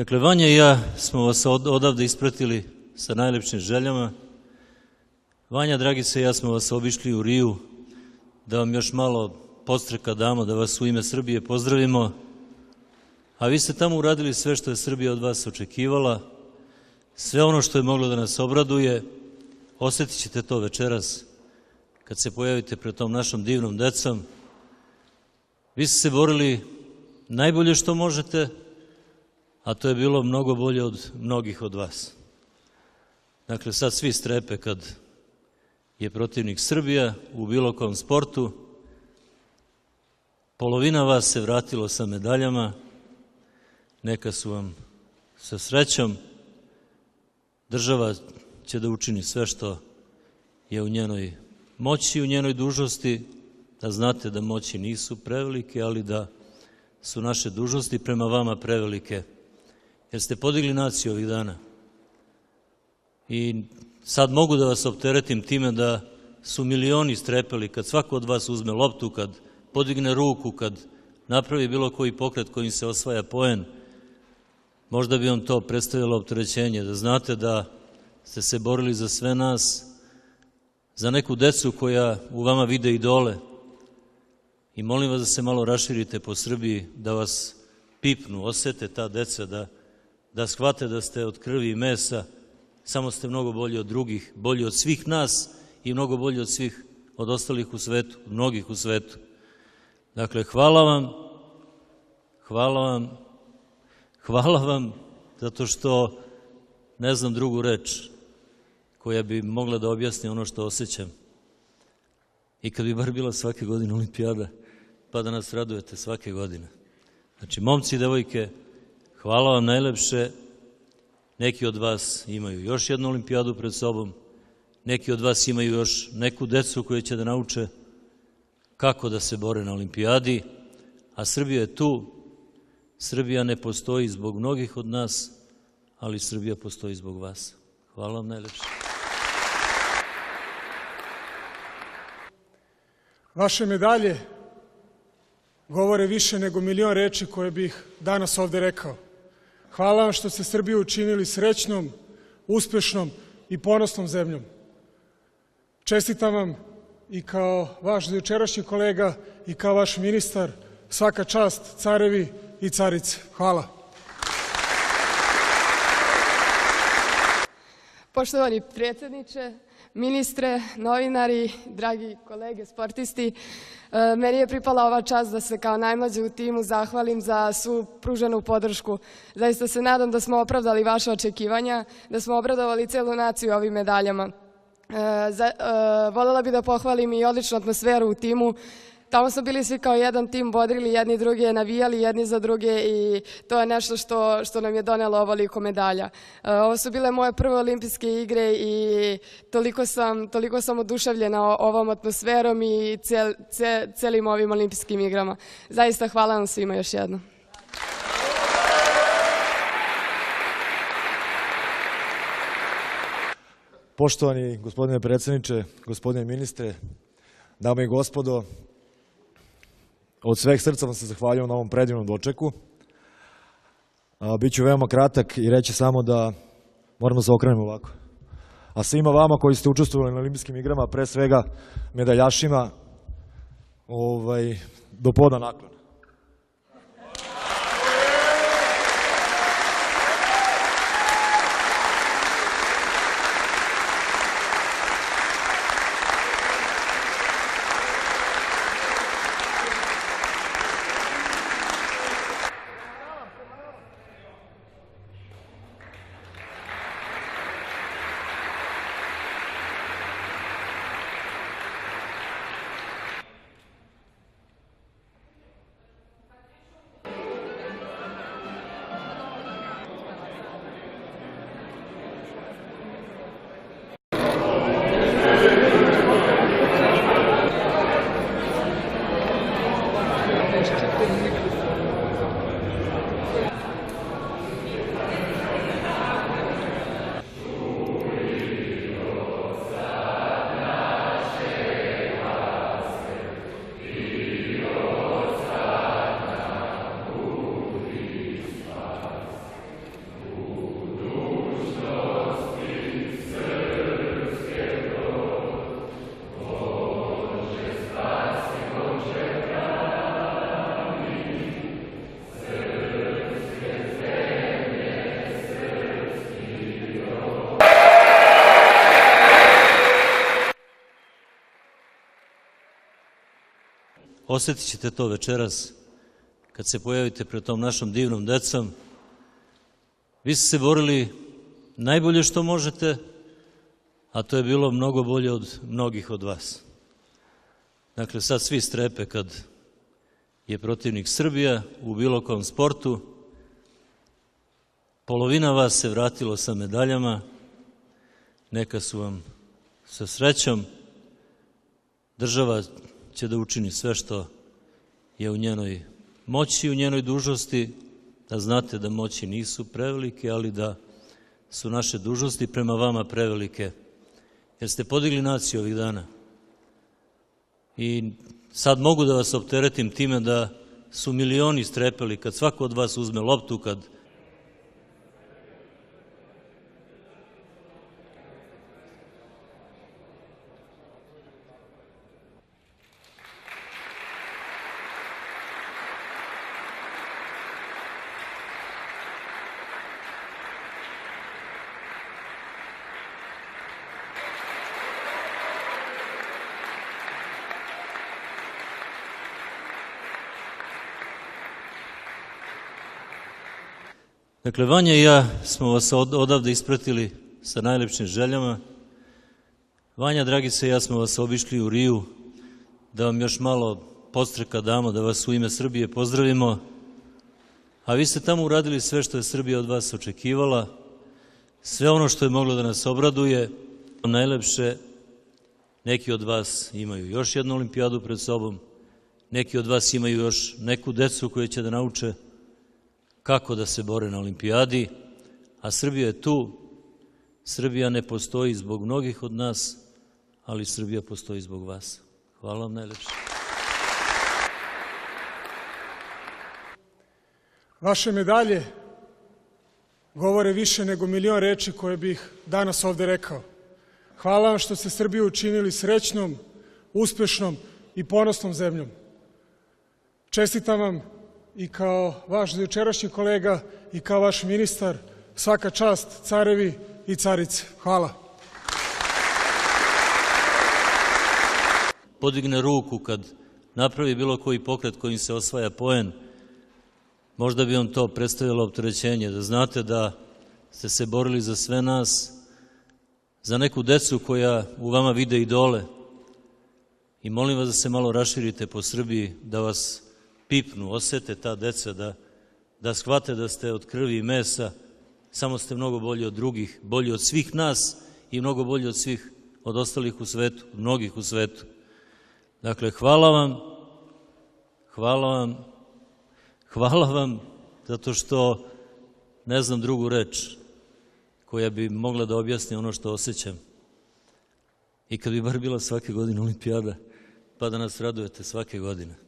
Dakle, Vanja i ja smo vas odavde ispratili sa najlepšim željama. Vanja, Dragica i ja smo vas obišli u Riju, da vam još malo podstreka damo, da vas u ime Srbije pozdravimo. A vi ste tamo uradili sve što je Srbija od vas očekivala, sve ono što je moglo da nas obraduje. Osjetit ćete to večeras kad se pojavite pred tom našom divnom decom. Vi ste se borili najbolje što možete, a to je bilo mnogo bolje od mnogih od vas. Dakle, sad svi strepe kad je protivnik Srbija u bilo kom sportu. Polovina vas se vratilo sa medaljama, neka su vam sa srećom. Država će da učini sve što je u njenoj moći, u njenoj dužnosti, da znate da moći nisu prevelike, ali da su naše dužnosti prema vama prevelike, jer ste podigli naciju ovih dana. I sad mogu da vas opteretim time da su milioni strepeli kad svako od vas uzme loptu, kad podigne ruku, kad napravi bilo koji pokret kojim se osvaja poen. Možda bi vam to predstavilo opterećenje, da znate da ste se borili za sve nas, za neku decu koja u vama vide idole. I molim vas da se malo raširite po Srbiji, da vas pipnu, osete ta deca, da shvate da ste od krvi i mesa, samo ste mnogo bolji od drugih, bolji od svih nas i mnogo bolji od svih, od ostalih u svetu, od mnogih u svetu. Dakle, hvala vam, zato što ne znam drugu reč koja bi mogla da objasni ono što osjećam. I kad bi bar bila svake godine olimpijada, pa da nas radujete svake godine. Znači, momci i devojke, hvala vam najlepše. Neki od vas imaju još jednu olimpijadu pred sobom, neki od vas imaju još neku decu koje će da nauče kako da se bore na olimpijadi, a Srbija je tu. Srbija ne postoji zbog mnogih od nas, ali Srbija postoji zbog vas. Hvala vam najlepše. Vaše medalje govore više nego milion reči koje bih danas ovde rekao. Hvala vam što ste Srbiju učinili srećnom, uspešnom i ponosnom zemljom. Čestitam vam i kao vaš dojučerašnji kolega i kao vaš ministar, svaka čast carevi i carice. Hvala. Poštovani predsjedniče, ministre, novinari, dragi kolege sportisti, meni je pripala ova čast da se kao najmlađe u timu zahvalim za svu pruženu podršku. Zaista se nadam da smo opravdali vaše očekivanja, da smo obradovali celu naciju ovim medaljama. Voljela bih da pohvalim i odličnu atmosferu u timu. Tamo smo bili svi kao jedan tim, bodrili jedni druge, navijali jedni za druge i to je nešto što nam je donelo ovoliko medalja. Ovo su bile moje prve olimpijske igre i toliko sam oduševljena ovom atmosferom i celim ovim olimpijskim igrama. Zaista hvala vam svima još jednom. Poštovani gospodine predsjedniče, gospodine ministre, dame i gospodo, od sveg srca vam se zahvaljujem na ovom predivnom dočeku. Biću veoma kratak i reći samo da moramo da se okrenemo ovako. A svima vama koji ste učestvovali na olimpijskim igrama, pre svega medaljašima, do poda naklon. Osjetit ćete to večeras kad se pojavite pred tom našom divnom decom. Vi ste se borili najbolje što možete, a to je bilo mnogo bolje od mnogih od vas. Dakle, sad svi strepe kad je protivnik Srbija u bilo kom sportu. Polovina vas se vratilo sa medaljama, neka su vam sa srećom. Država će da učini sve što je u njenoj moći, u njenoj dužnosti, da znate da moći nisu prevelike, ali da su naše dužnosti prema vama prevelike, jer ste podigli naciju ovih dana. I sad mogu da vas opteretim time da su milioni strepeli kad svako od vas uzme loptu, kad Dakle, Vanja i ja smo vas odavde ispratili sa najlepšim željama. Vanja, Dragica i ja smo vas obišli u Riju da vam još malo podstreka damo, da vas u ime Srbije pozdravimo. A vi ste tamo uradili sve što je Srbija od vas očekivala, sve ono što je moglo da nas obraduje. Najlepše, neki od vas imaju još jednu olimpijadu pred sobom, neki od vas imaju još neku decu koje će da nauče kako da se bore na olimpijadi, a Srbija je tu. Srbija ne postoji zbog mnogih od nas, ali Srbija postoji zbog vas. Hvala vam najlepše. Vaše medalje govore više nego milion reči koje bih danas ovde rekao. Hvala vam što ste Srbiju učinili srećnom, uspešnom i ponosnom zemljom. Čestitam vam i kao vaš jučerašnji kolega i kao vaš ministar, svaka čast carevi i carice. Hvala. Podigne ruku kad napravi bilo koji pokret kojim se osvaja poen, možda bi vam to predstavilo opterećenje, da znate da ste se borili za sve nas, za neku decu koja u vama vide idole. I molim vas da se malo raširite po Srbiji, da vas pipnu, osete ta deca, da shvate da ste od krvi i mesa, samo ste mnogo bolji od drugih, bolji od svih nas i mnogo bolji od svih, od ostalih u svetu, od mnogih u svetu. Dakle, hvala vam, zato što ne znam drugu reč koja bi mogla da objasni ono što osjećam. I kad bi bar bila svake godine olimpijada, pa da nas radujete svake godine.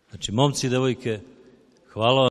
Znači, momci i devojke, hvala vam.